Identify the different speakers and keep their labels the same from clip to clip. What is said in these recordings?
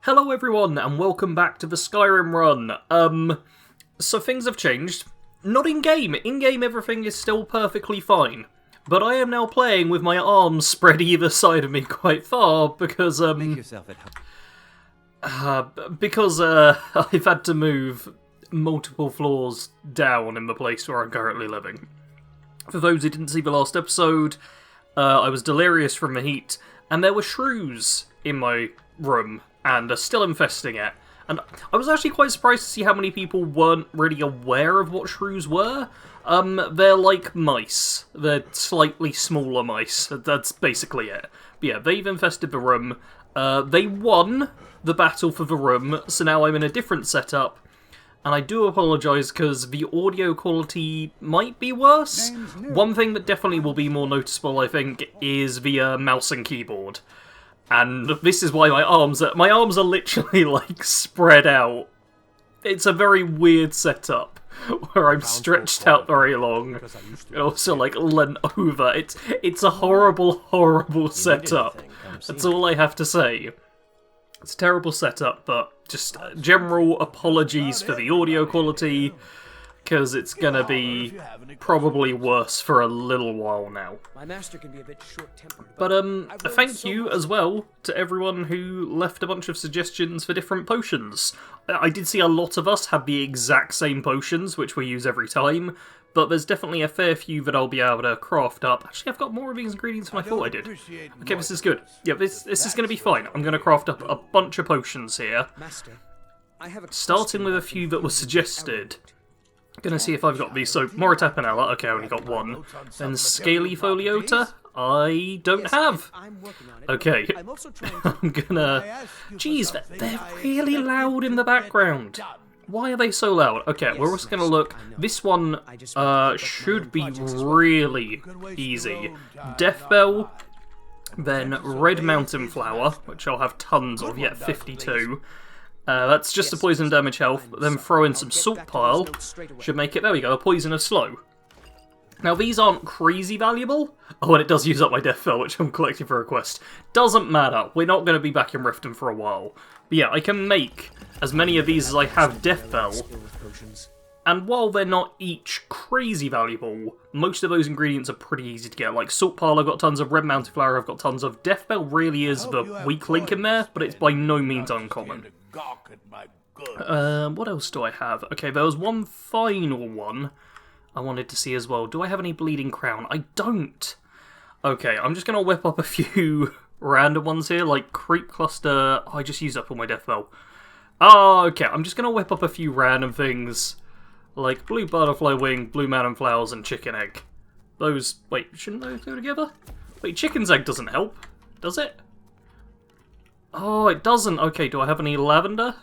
Speaker 1: Hello everyone, and welcome back to the Skyrim run. So things have changed. Not in-game. In-game everything is still perfectly fine. But I am now playing with my arms spread either side of me quite far because,
Speaker 2: Make yourself at home.
Speaker 1: I've had to move multiple floors down in the place where I'm currently living. For those who didn't see the last episode, I was delirious from the heat, and there were shrews in my room, and are still infesting it. And I was actually quite surprised to see how many people weren't really aware of what shrews were. They're like mice. They're slightly smaller mice. That's basically it. But yeah, they've infested the room. They won the battle for the room, so now I'm in a different setup. And I do apologise because the audio quality might be worse. One thing that definitely will be more noticeable, I think, is the mouse and keyboard. And this is why my arms are literally, like, spread out. It's a very weird setup, where I'm stretched out very long, and also, like, leant over. It's a horrible, horrible setup. That's all I have to say. It's a terrible setup, but just general apologies for the audio quality, because it's gonna be probably worse for a little while now.
Speaker 3: My master can be a bit short-tempered.
Speaker 1: But a thank you as well to everyone who left a bunch of suggestions for different potions. I did see a lot of us have the exact same potions, which we use every time, but there's definitely a fair few that I'll be able to craft up. Actually, I've got more of these ingredients than I thought I did. Okay, this is good. Yeah, this is going to be fine. I'm going to craft up a bunch of potions here,
Speaker 3: Master, I have a
Speaker 1: starting with a few that were suggested. Gonna see if I've got these. So, Moritapanella, okay, I only got one. Then Scaly Foliota, I don't have.
Speaker 3: I'm working on it.
Speaker 1: Okay,
Speaker 3: I'm also trying
Speaker 1: I'm gonna... Jeez, they're really loud in the background. Why are they so loud? Okay, we're also gonna look. This one should be really easy. Death Bell, then Red Mountain Flower, which I'll have tons of, yet 52. That's just a poison damage health, but then throw in some Salt Pile, should make it, there we go, a poison of slow. Now these aren't crazy valuable. Oh, and it does use up my Death Bell, which I'm collecting for a quest. Doesn't matter, we're not going to be back in Riften for a while. But yeah, I can make as many of these as I have Death Bell, and while they're not each crazy valuable, most of those ingredients are pretty easy to get. Like Salt Pile I've got tons of, Red Mountain Flower I've got tons of. Death Bell really is the weak link in there, but it's by no means uncommon. What else do I have? Okay, there was one final one I wanted to see as well. Do I have any Bleeding Crown? I don't! Okay, I'm just gonna whip up a few random ones here, like Creep Cluster. Oh, I just used up all my Death Bell. Oh, okay, I'm just gonna whip up a few random things, like Blue Butterfly Wing, Blue Mountain Flowers, and Chicken Egg. Those... Wait, shouldn't those go together? Wait, Chicken's Egg doesn't help, does it? Oh, it doesn't. Okay, do I have any lavender?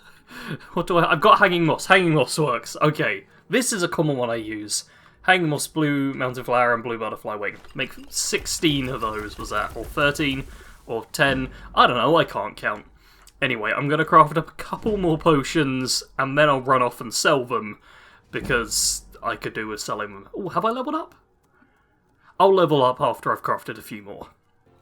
Speaker 1: What do I... I've got Hanging Moss. Hanging Moss works. Okay, this is a common one I use. Hanging Moss, Blue Mountain Flower, and Blue Butterfly Wing. Make 16 of those, was that? Or 13? Or 10? I don't know, I can't count. Anyway, I'm going to craft up a couple more potions, and then I'll run off and sell them, because I could do with selling them. Oh, have I leveled up? I'll level up after I've crafted a few more.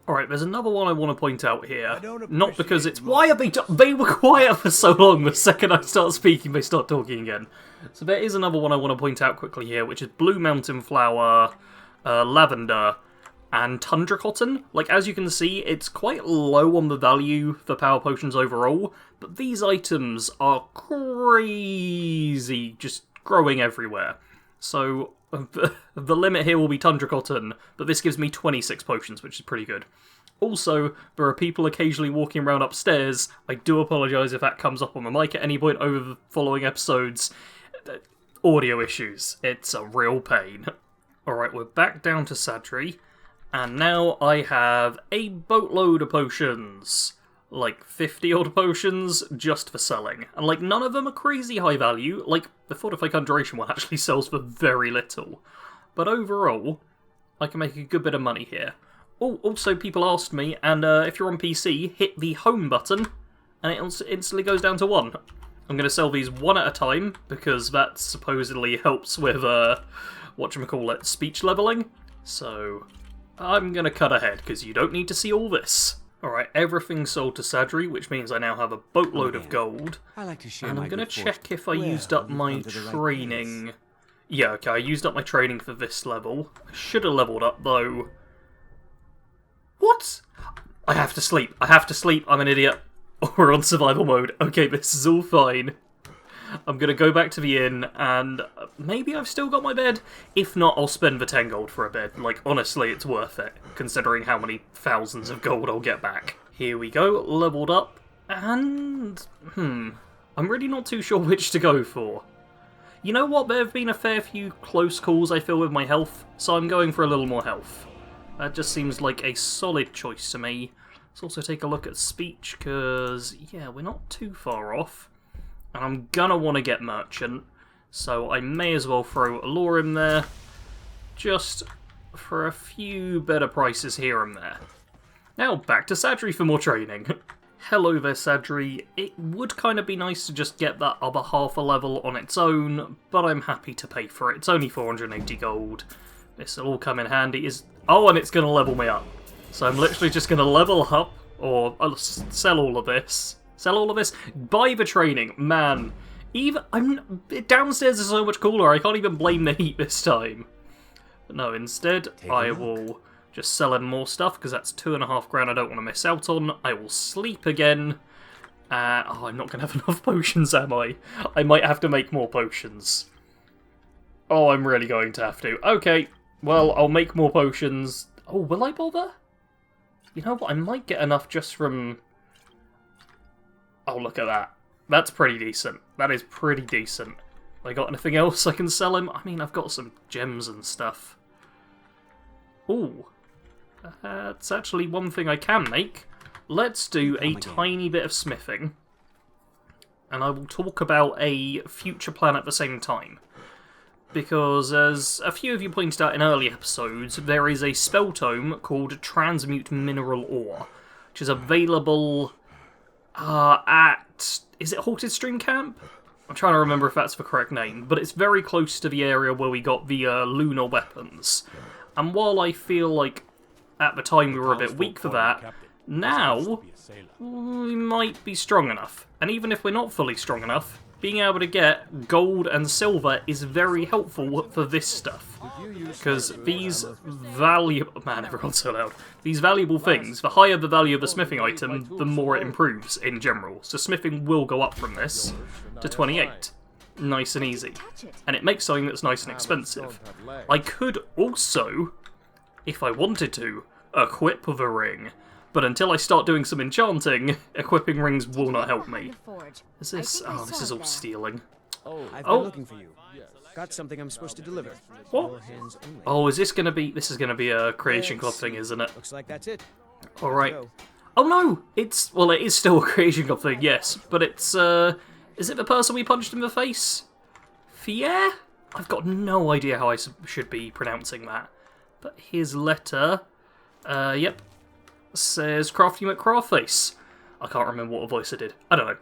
Speaker 1: Alright, there's another one I want to point out here. Not because it's... Why are they... They were quiet for so long. The second I start speaking, they start talking again. So there is another one I want to point out quickly here, which is Blue Mountain Flower, Lavender, and Tundra Cotton. Like, as you can see, it's quite low on the value for power potions overall, but these items are crazy, just growing everywhere. So... The limit here will be Tundra Cotton, but this gives me 26 potions, which is pretty good. Also, there are people occasionally walking around upstairs. I do apologise if that comes up on the mic at any point over the following episodes. Audio issues. It's a real pain. Alright, we're back down to Sadri, and now I have a boatload of potions. Like 50 odd potions just for selling. And like none of them are crazy high value. Like the Fortify Conjuration one actually sells for very little. But overall, I can make a good bit of money here. Oh, also people asked me, and if you're on PC, hit the home button and it instantly goes down to 1. I'm going to sell these one at a time because that supposedly helps with, whatchamacallit, speech leveling. So I'm going to cut ahead because you don't need to see all this. Alright, everything's sold to Sadri, which means I now have a boatload of gold.
Speaker 3: I like to share
Speaker 1: And
Speaker 3: my
Speaker 1: I'm gonna
Speaker 3: good
Speaker 1: check if I
Speaker 3: fortune.
Speaker 1: used
Speaker 3: Well,
Speaker 1: up
Speaker 3: you've
Speaker 1: my
Speaker 3: come to the right
Speaker 1: training.
Speaker 3: place.
Speaker 1: Yeah, okay, I used up my training for this level. I should have leveled up, though. What? I have to sleep. I have to sleep. I'm an idiot. We're on survival mode. Okay, this is all fine. I'm gonna go back to the inn, and maybe I've still got my bed. If not, I'll spend the 10 gold for a bed. Like, honestly, it's worth it, considering how many thousands of gold I'll get back. Here we go, leveled up, and... I'm really not too sure which to go for. You know what, there have been a fair few close calls, I feel, with my health, so I'm going for a little more health. That just seems like a solid choice to me. Let's also take a look at speech, because, yeah, we're not too far off. And I'm gonna want to get merchant, so I may as well throw a lure in there, just for a few better prices here and there. Now, back to Sadri for more training. Hello there, Sadri. It would kind of be nice to just get that other half a level on its own, but I'm happy to pay for it. It's only 480 gold. This will all come in handy. Oh, and it's going to level me up. So I'm literally just going to level up, or I'll sell all of this. Sell all of this? Buy the training. Man, downstairs is so much cooler, I can't even blame the heat this time. But no, instead, I will just sell him more stuff, because that's 2.5 grand I don't want to miss out on. I will sleep again. Oh, I'm not going to have enough potions, am I? I might have to make more potions. Oh, I'm really going to have to. Okay, well, I'll make more potions. Oh, will I bother? You know what, I might get enough just from... Oh, look at that. That's pretty decent. That is pretty decent. I got anything else I can sell him? I mean, I've got some gems and stuff. Ooh. That's actually one thing I can make. Let's do a tiny bit of smithing. And I will talk about a future plan at the same time. Because, as a few of you pointed out in early episodes, there is a spell tome called Transmute Mineral Ore, which is available... at... Is it Halted Stream Camp? I'm trying to remember if that's the correct name, but it's very close to the area where we got the lunar weapons. And while I feel like at the time we were a bit weak for that, now we might be strong enough. And even if we're not fully strong enough, being able to get gold and silver is very helpful for this stuff. Because these valuable... Man, everyone's so loud. These valuable things, the higher the value of a smithing item, the more it improves in general. So smithing will go up from this to 28. Nice and easy. And it makes something that's nice and expensive. I could also, if I wanted to, equip the ring. But until I start doing some enchanting, equipping rings will not help me. Is this... Oh, this is all stealing.
Speaker 3: I've been looking for you. Got something I'm supposed to deliver.
Speaker 1: What? Oh, is this gonna be... This is gonna be a creation club thing, isn't it?
Speaker 3: Looks like that's it.
Speaker 1: Alright. Oh no! It's... Well, it is still a creation club thing, yes. But it's, is it the person we punched in the face? Fier? I've got no idea how I should be pronouncing that. But his letter... yep. Says Crafty McCraftface. I can't remember what voice I did. I don't know.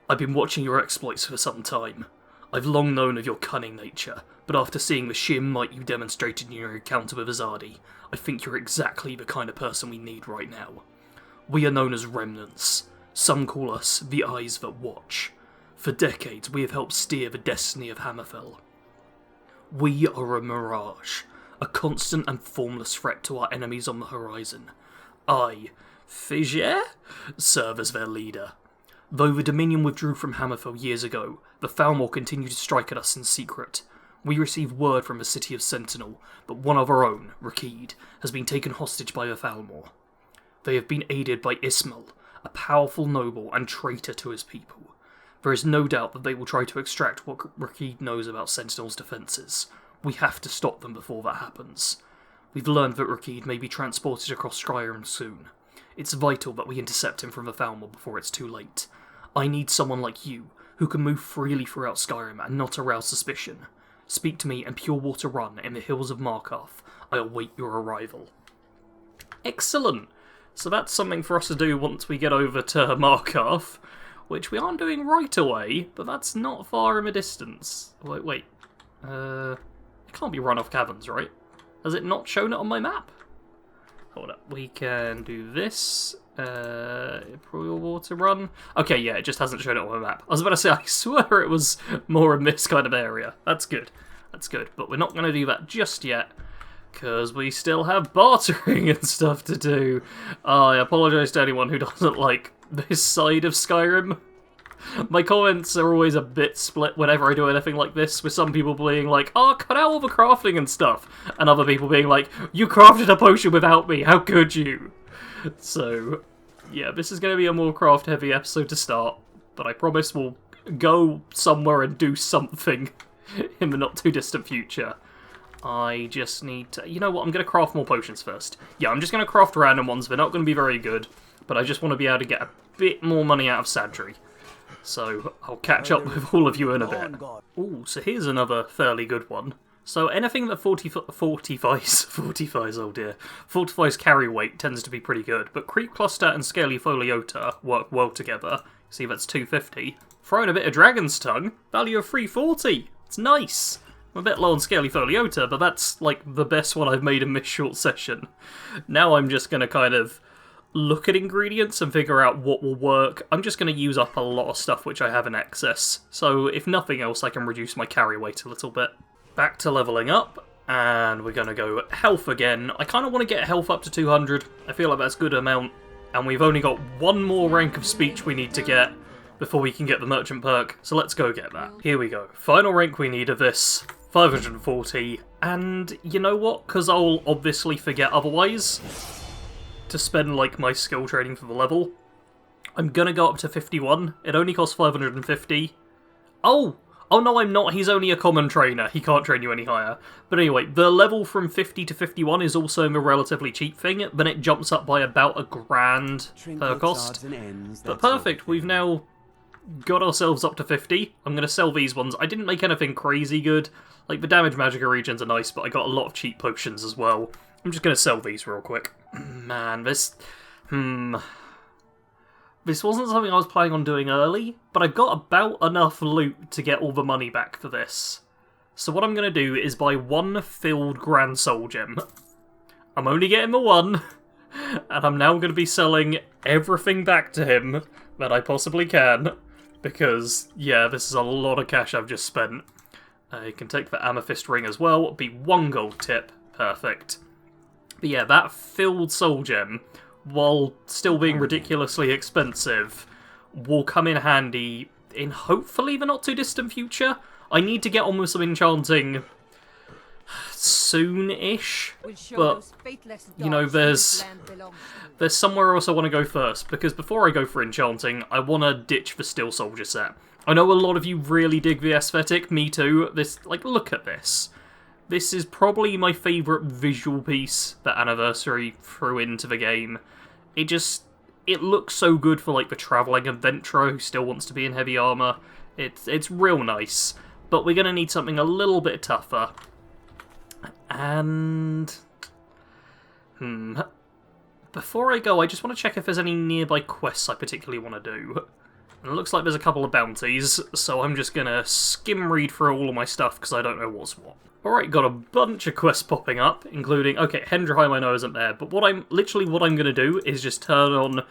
Speaker 1: I've been watching your exploits for some time. I've long known of your cunning nature, but after seeing the sheer might you demonstrated in your encounter with Azadi, I think you're exactly the kind of person we need right now. We are known as Remnants. Some call us the Eyes That Watch. For decades, we have helped steer the destiny of Hammerfell. We are a mirage, a constant and formless threat to our enemies on the horizon. I, Figier, serve as their leader. Though the Dominion withdrew from Hammerfell years ago, the Thalmor continue to strike at us in secret. We received word from the city of Sentinel that one of our own, Rakid, has been taken hostage by the Thalmor. They have been aided by Ismail, a powerful noble and traitor to his people. There is no doubt that they will try to extract what Rakid knows about Sentinel's defences. We have to stop them before that happens. We've learned that Rakid may be transported across Skyrim soon. It's vital that we intercept him from the Thalmor before it's too late. I need someone like you, who can move freely throughout Skyrim and not arouse suspicion. Speak to me in Purewater Run in the hills of Markarth. I await your arrival. Excellent! So that's something for us to do once we get over to Markarth, which we aren't doing right away, but that's not far in the distance. Wait. It can't be Runoff Caverns, right? Has it not shown it on my map? Hold up, we can do this, Imperial Water Run. Okay, yeah, it just hasn't shown it on my map. I was about to say, I swear it was more in this kind of area. That's good. That's good. But we're not going to do that just yet, because we still have bartering and stuff to do. I apologise to anyone who doesn't like this side of Skyrim. My comments are always a bit split whenever I do anything like this, with some people being like, oh, cut out all the crafting and stuff, and other people being like, you crafted a potion without me, how could you? So, yeah, this is going to be a more craft-heavy episode to start, but I promise we'll go somewhere and do something in the not-too-distant future. I just need to... You know what, I'm going to craft more potions first. Yeah, I'm just going to craft random ones, they're not going to be very good, but I just want to be able to get a bit more money out of Sarge. So, I'll catch up with all of you in a bit. Ooh, so here's another fairly good one. So, anything that fortifies carry weight tends to be pretty good, but Creep Cluster and Scaly Foliota work well together. See, that's 250. Throw in a bit of Dragon's Tongue, value of 340. It's nice. I'm a bit low on Scaly Foliota, but that's, like, the best one I've made in this short session. Now I'm just going to kind of look at ingredients and figure out what will work. I'm just going to use up a lot of stuff which I have in excess, so if nothing else I can reduce my carry weight a little bit. Back to leveling up, and we're going to go health again. I kind of want to get health up to 200, I feel like that's a good amount, and we've only got one more rank of speech we need to get before we can get the merchant perk, so let's go get that. Here we go, final rank we need of this, 540, and you know what, because I'll obviously forget otherwise, to spend, like, my skill training for the level, I'm gonna go up to 51. It only costs 550. Oh no, I'm not. He's only a common trainer. He can't train you any higher. But anyway, the level from 50 to 51 is also a relatively cheap thing. Then it jumps up by about $1,000 per cost. But perfect. We've now got ourselves up to 50. I'm going to sell these ones. I didn't make anything crazy good. Like, the damage magicka regions are nice, but I got a lot of cheap potions as well. I'm just going to sell these real quick. Man, this... This wasn't something I was planning on doing early, but I've got about enough loot to get all the money back for this. So what I'm going to do is buy one filled Grand Soul Gem. I'm only getting the one, and I'm now going to be selling everything back to him that I possibly can, because, yeah, this is a lot of cash I've just spent. You can take the Amethyst Ring as well, it'll be 1 gold tip, perfect. But yeah, that filled Soul Gem, while still being ridiculously expensive, will come in handy in hopefully the not-too-distant future. I need to get on with some enchanting soon-ish, but, you know, there's somewhere else I want to go first, because before I go for enchanting, I want to ditch the Steel Soldier set. I know a lot of you really dig the aesthetic, me too. This, like, look at this. This is probably my favourite visual piece that Anniversary threw into the game. It looks so good for, like, the travelling adventurer who still wants to be in heavy armour. It's real nice, but we're going to need something a little bit tougher. And... Before I go, I just want to check if there's any nearby quests I particularly want to do. And it looks like there's a couple of bounties, so I'm just going to skim read through all of my stuff because I don't know what's what. Alright, got a bunch of quests popping up, including... Okay, Hendrheim I know isn't there, but what I'm going to do is just turn on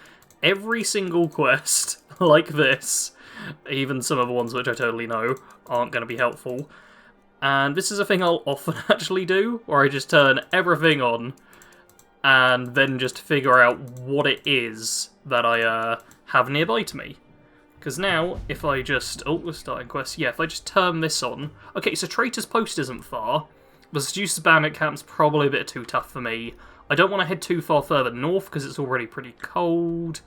Speaker 1: every single quest like this. Even some of the ones which I totally know aren't going to be helpful. And this is a thing I'll often actually do, where I just turn everything on, and then just figure out what it is that I have nearby to me. Because now, if I just... Oh, we're starting quest. Yeah, if I just turn this on... Okay, so Traitor's Post isn't far. The Seducer's Bandit Camp's probably a bit too tough for me. I don't want to head too far further north, because it's already pretty cold.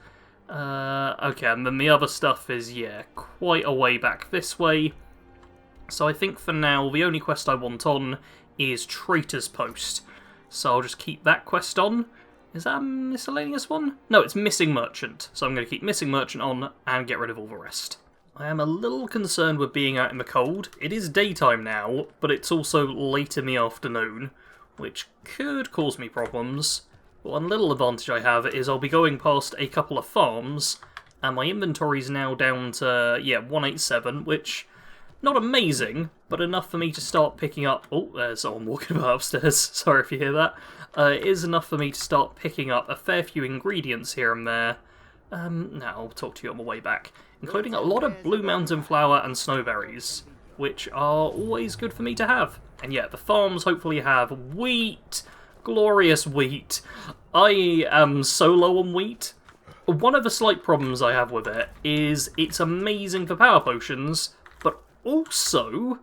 Speaker 1: Okay, and then the other stuff is, yeah, quite a way back this way. So I think for now, the only quest I want on is Traitor's Post. So I'll just keep that quest on. Is that a miscellaneous one? No, it's Missing Merchant. So I'm going to keep Missing Merchant on and get rid of all the rest. I am a little concerned with being out in the cold. It is daytime now, but it's also late in the afternoon, which could cause me problems. But one little advantage I have is I'll be going past a couple of farms, and my inventory's now down to, yeah, 187, which Not amazing, but enough for me to start picking up... Oh, there's someone walking about upstairs. Sorry if you hear that. It is enough for me to start picking up a fair few ingredients here and there. Now I'll talk to you on the way back. Including a lot of blue mountain flower and snowberries, which are always good for me to have. And yeah, the farms hopefully have wheat. Glorious wheat. I am so low on wheat. One of the slight problems I have with it is it's amazing for power potions, but also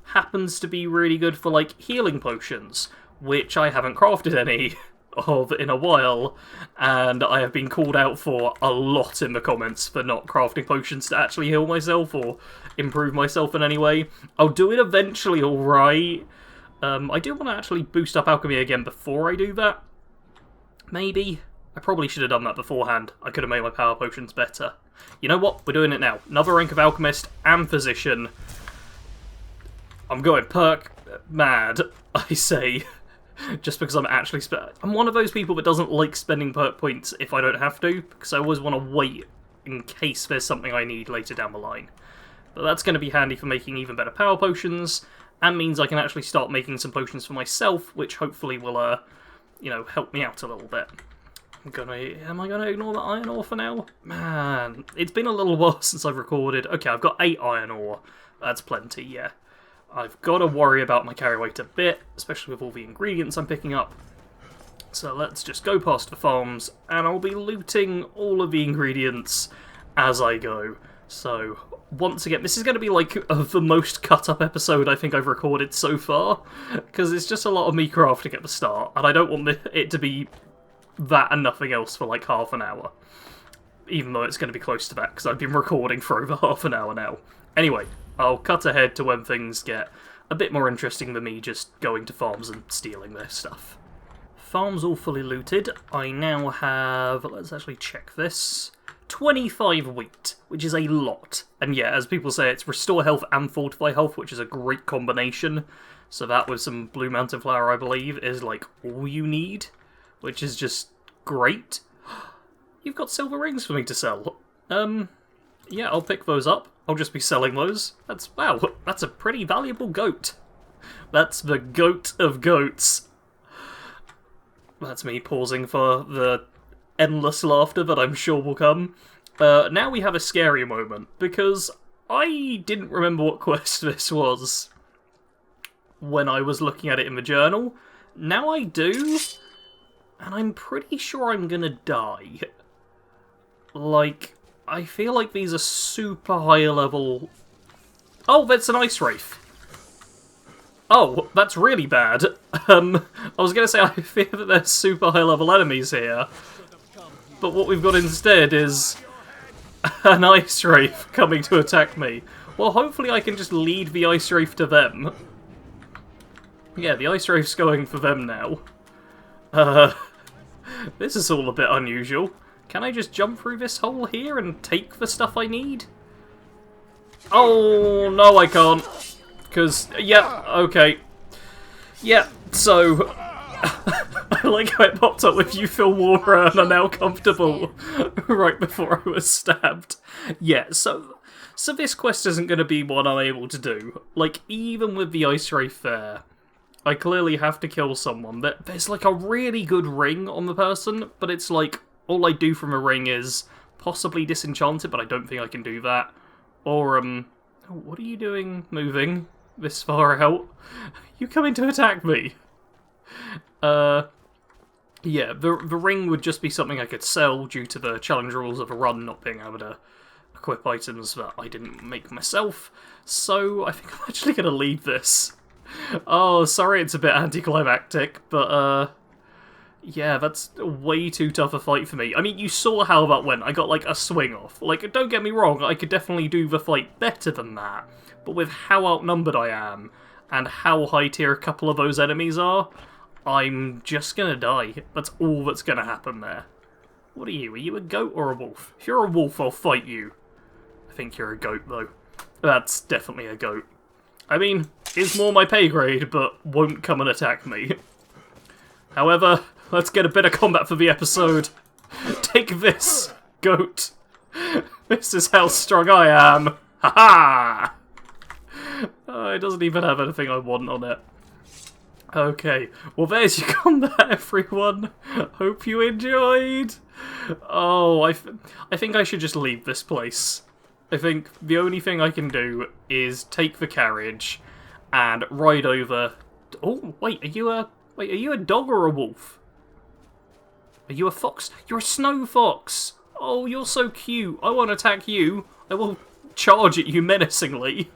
Speaker 1: happens to be really good for, like, healing potions, which I haven't crafted any of in a while, and I have been called out for a lot in the comments for not crafting potions to actually heal myself or improve myself in any way. I'll do it eventually, alright. I do want to actually boost up alchemy again before I do that. Maybe. I probably should have done that beforehand. I could have made my power potions better. You know what? We're doing it now. Another rank of alchemist and physician. I'm going perk mad, I say. Just because I'm actually... I'm one of those people that doesn't like spending perk points if I don't have to, because I always want to wait in case there's something I need later down the line. But that's going to be handy for making even better power potions, and means I can actually start making some potions for myself, which hopefully will, you know, help me out a little bit. Am I gonna ignore the iron ore for now? Man, it's been a little while since I've recorded. Okay, I've got 8 iron ore. That's plenty, yeah. I've got to worry about my carry weight a bit, especially with all the ingredients I'm picking up. So let's just go past the farms, and I'll be looting all of the ingredients as I go. So, once again, this is going to be like the most cut-up episode I think I've recorded so far, because it's just a lot of me crafting at the start, and I don't want it to be that and nothing else for like half an hour. Even though it's going to be close to that, because I've been recording for over half an hour now. Anyway, I'll cut ahead to when things get a bit more interesting than me just going to farms and stealing their stuff. Farms all fully looted. I now have, let's actually check this, 25 wheat, which is a lot. And yeah, as people say, it's restore health and fortify health, which is a great combination. So that with some blue mountain flower, I believe, is like all you need, which is just great. You've got silver rings for me to sell. Yeah, I'll pick those up. I'll just be selling those. Wow, that's a pretty valuable goat. That's the goat of goats. That's me pausing for the endless laughter that I'm sure will come. Now we have a scary moment, because I didn't remember what quest this was when I was looking at it in the journal. Now I do, and I'm pretty sure I'm gonna die. Like, I feel like these are super high level... Oh, that's an ice wraith. Oh, that's really bad. I was going to say, I fear that there's super high level enemies here. But what we've got instead is an ice wraith coming to attack me. Well, hopefully I can just lead the ice wraith to them. Yeah, the ice wraith's going for them now. This is all a bit unusual. Can I just jump through this hole here and take the stuff I need? Oh, no I can't. Because, yeah, okay. Yeah, so... I like how it popped up with you feel warmer and are now comfortable right before I was stabbed. Yeah, so this quest isn't going to be one I'm able to do. Like, even with the ice wraith there, I clearly have to kill someone. There's like a really good ring on the person, but it's like, all I do from a ring is possibly disenchant it, but I don't think I can do that. Or, oh, what are you doing moving this far out? You coming to attack me? Yeah, the ring would just be something I could sell due to the challenge rules of a run not being able to equip items that I didn't make myself. So I think I'm actually going to leave this. Oh, sorry it's a bit anticlimactic, but yeah, that's way too tough a fight for me. I mean, you saw how that went. I got, like, a swing off. Like, don't get me wrong, I could definitely do the fight better than that. But with how outnumbered I am, and how high tier a couple of those enemies are, I'm just gonna die. That's all that's gonna happen there. What are you? Are you a goat or a wolf? If you're a wolf, I'll fight you. I think you're a goat, though. That's definitely a goat. I mean, is more my pay grade, but won't come and attack me. However, let's get a bit of combat for the episode. Take this, goat. This is how strong I am. Ha-ha! It doesn't even have anything I want on it. Okay, well there's your combat, everyone. Hope you enjoyed. Oh, I think I should just leave this place. I think the only thing I can do is take the carriage and ride over. Oh, wait, are you a dog or a wolf? Are you a fox? You're a snow fox. Oh, you're so cute. I won't attack you. I will charge at you menacingly.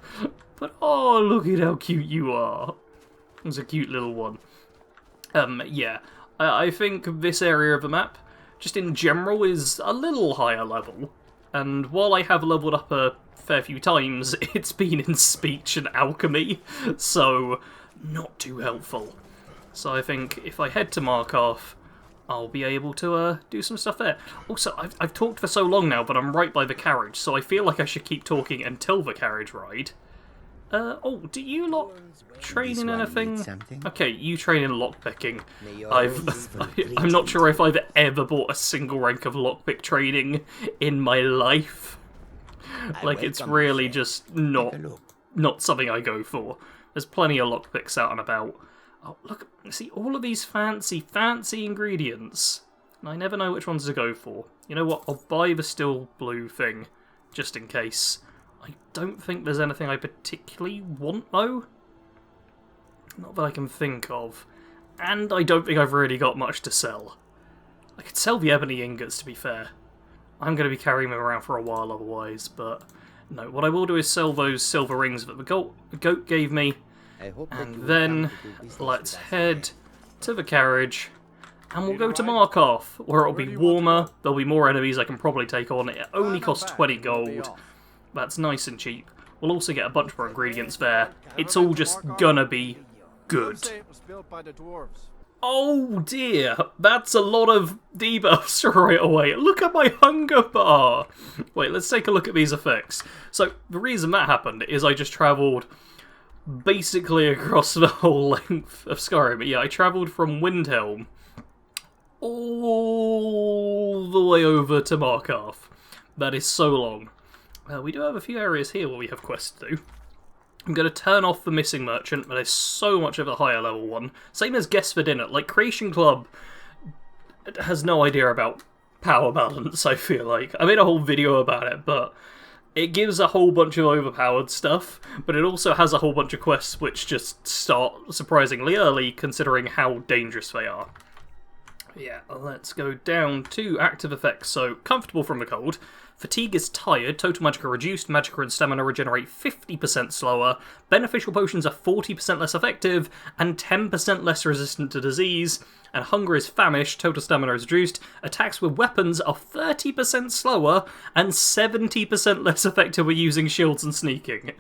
Speaker 1: But oh, look at how cute you are. It's a cute little one. Yeah, I think this area of the map, just in general, is a little higher level. And while I have leveled up a fair few times, it's been in speech and alchemy, so not too helpful. So I think if I head to Markarth, I'll be able to do some stuff there. Also, I've talked for so long now, but I'm right by the carriage, so I feel like I should keep talking until the carriage ride. Oh, do you lot train in anything? Okay, you train in lockpicking. I'm not sure if I've ever bought a single rank of lockpick training in my life. Like, it's really just not something I go for. There's plenty of lockpicks out and about. Oh, look, see, all of these fancy ingredients. And I never know which ones to go for. You know what, I'll buy the still blue thing, just in case. I don't think there's anything I particularly want, though. Not that I can think of. And I don't think I've really got much to sell. I could sell the ebony ingots, to be fair. I'm going to be carrying them around for a while otherwise, but no. What I will do is sell those silver rings that the goat gave me, and then let's head to the carriage, and we'll go to Markarth, where it'll be warmer, there'll be more enemies I can probably take on. It only costs 20 gold. That's nice and cheap. We'll also get a bunch more ingredients there. It's all just gonna be good. Oh dear, that's a lot of debuffs right away. Look at my hunger bar. Wait, let's take a look at these effects. So, the reason that happened is I just travelled basically across the whole length of Skyrim. But yeah, I travelled from Windhelm all the way over to Markarth. That is so long. We do have a few areas here where we have quests to do. I'm going to turn off the Missing Merchant, but there's so much of a higher level one. Same as Guests for Dinner. Like, Creation Club has no idea about power balance, I feel like. I made a whole video about it, but it gives a whole bunch of overpowered stuff, but it also has a whole bunch of quests which just start surprisingly early, considering how dangerous they are. Yeah, let's go down to active effects. So, comfortable from the cold. Fatigue is tired, total magicka reduced, magicka and stamina regenerate 50% slower, beneficial potions are 40% less effective, and 10% less resistant to disease, and hunger is famished, total stamina is reduced, attacks with weapons are 30% slower, and 70% less effective with using shields and sneaking.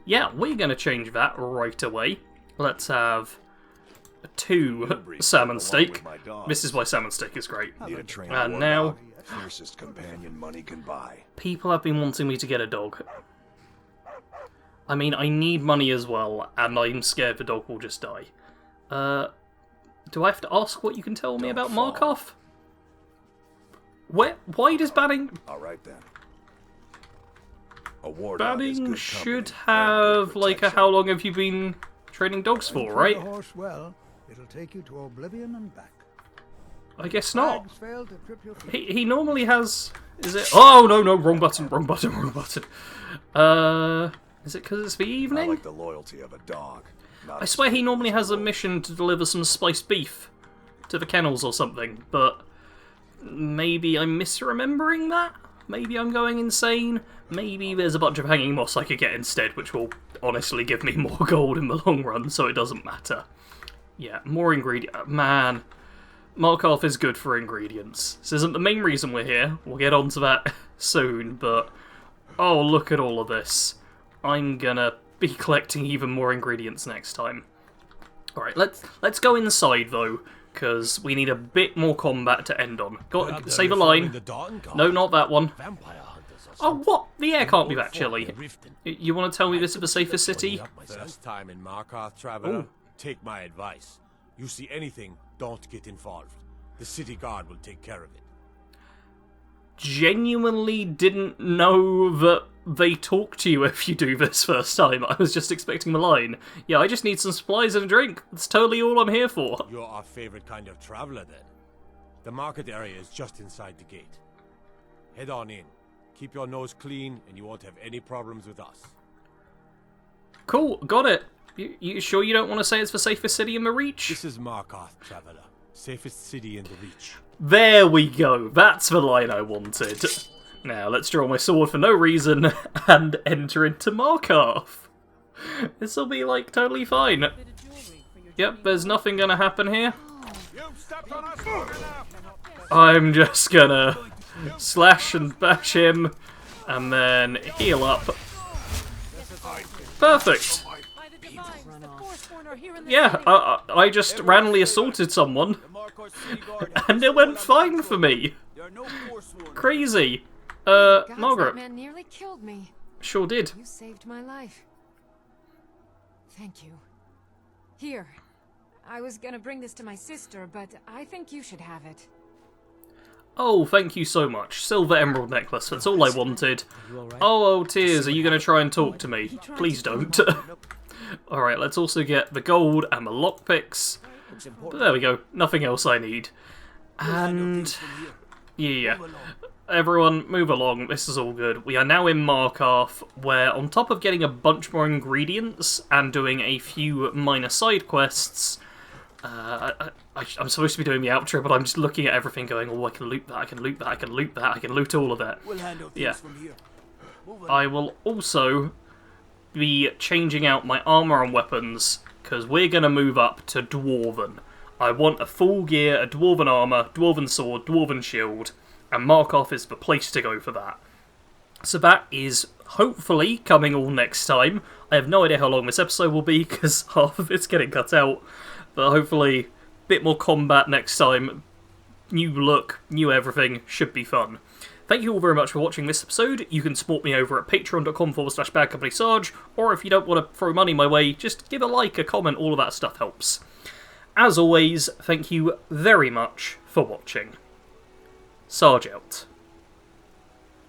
Speaker 1: Yeah, we're going to change that right away. Let's have 2 salmon steak. This is why salmon steak is great. And now,
Speaker 4: fiercest companion money can buy.
Speaker 1: People have been wanting me to get a dog. I mean, I need money as well, and I'm scared the dog will just die. Do I have to ask what you can tell me about Markarth? Why does banning...
Speaker 4: Alright then.
Speaker 1: Banning should have, like, how long have you been training dogs for, right?
Speaker 5: Well, it'll take you to oblivion and back.
Speaker 1: I guess not. He normally has... Is it... Oh, no, wrong button. Is it because it's the evening?
Speaker 4: I like the loyalty of a dog.
Speaker 1: I swear he normally has a mission to deliver some spiced beef to the kennels or something, but maybe I'm misremembering that? Maybe I'm going insane? Maybe there's a bunch of hanging moss I could get instead, which will honestly give me more gold in the long run, so it doesn't matter. Yeah, more ingredient. Man, Markarth is good for ingredients. This isn't the main reason we're here. We'll get onto that soon, but oh, look at all of this. I'm gonna be collecting even more ingredients next time. Alright, let's go inside though, because we need a bit more combat to end on. Save a line. No, not that one. Oh, what? The air can't be that chilly. You want to tell me this is the safest city?
Speaker 6: First time in Markarth, traveler. Take my advice. You see anything, don't get involved. The city guard will take care of it.
Speaker 1: Genuinely didn't know that they talk to you if you do this first time. I was just expecting the line, yeah, I just need some supplies and a drink. That's totally all I'm here for.
Speaker 6: You're our favorite kind of traveler, then. The market area is just inside the gate. Head on in. Keep your nose clean, and you won't have any problems with us.
Speaker 1: Cool, got it. You sure you don't want to say it's the safest city in the Reach?
Speaker 6: This is Markarth, traveler. Safest city in the Reach.
Speaker 1: There we go. That's the line I wanted. Now, let's draw my sword for no reason and enter into Markarth. This'll be, like, totally fine. Yep, there's nothing gonna happen here. I'm just gonna slash and bash him, and then heal up. Perfect. Yeah, I just randomly assaulted someone, and it went fine for me. Crazy. Margaret.
Speaker 7: That man nearly killed me.
Speaker 1: Sure did.
Speaker 7: You saved my life. Thank you. Here. I was gonna bring this to my sister, but I think you should have it.
Speaker 1: Oh, thank you so much. Silver emerald necklace, that's all I wanted. Oh, Tears, are you going to try and talk to me? Please don't. Alright, let's also get the gold and the lockpicks. But there we go, nothing else I need. And... yeah. Everyone, move along, this is all good. We are now in Markarth, where on top of getting a bunch more ingredients and doing a few minor side quests... I'm supposed to be doing the outro, but I'm just looking at everything going, oh, I can loot that, I can loot that, I can loot that, I can loot all of that. Yeah. I will also be changing out my armour and weapons, because we're going to move up to Dwarven. I want a full gear, a Dwarven armour, Dwarven sword, Dwarven shield, and Markarth is the place to go for that. So that is hopefully coming all next time. I have no idea how long this episode will be, because half of it's getting cut out. But hopefully, a bit more combat next time. New look, new everything, should be fun. Thank you all very much for watching this episode. You can support me over at patreon.com/BADCompanySarge, or if you don't want to throw money my way, just give a like, a comment, all of that stuff helps. As always, thank you very much for watching. Sarge out.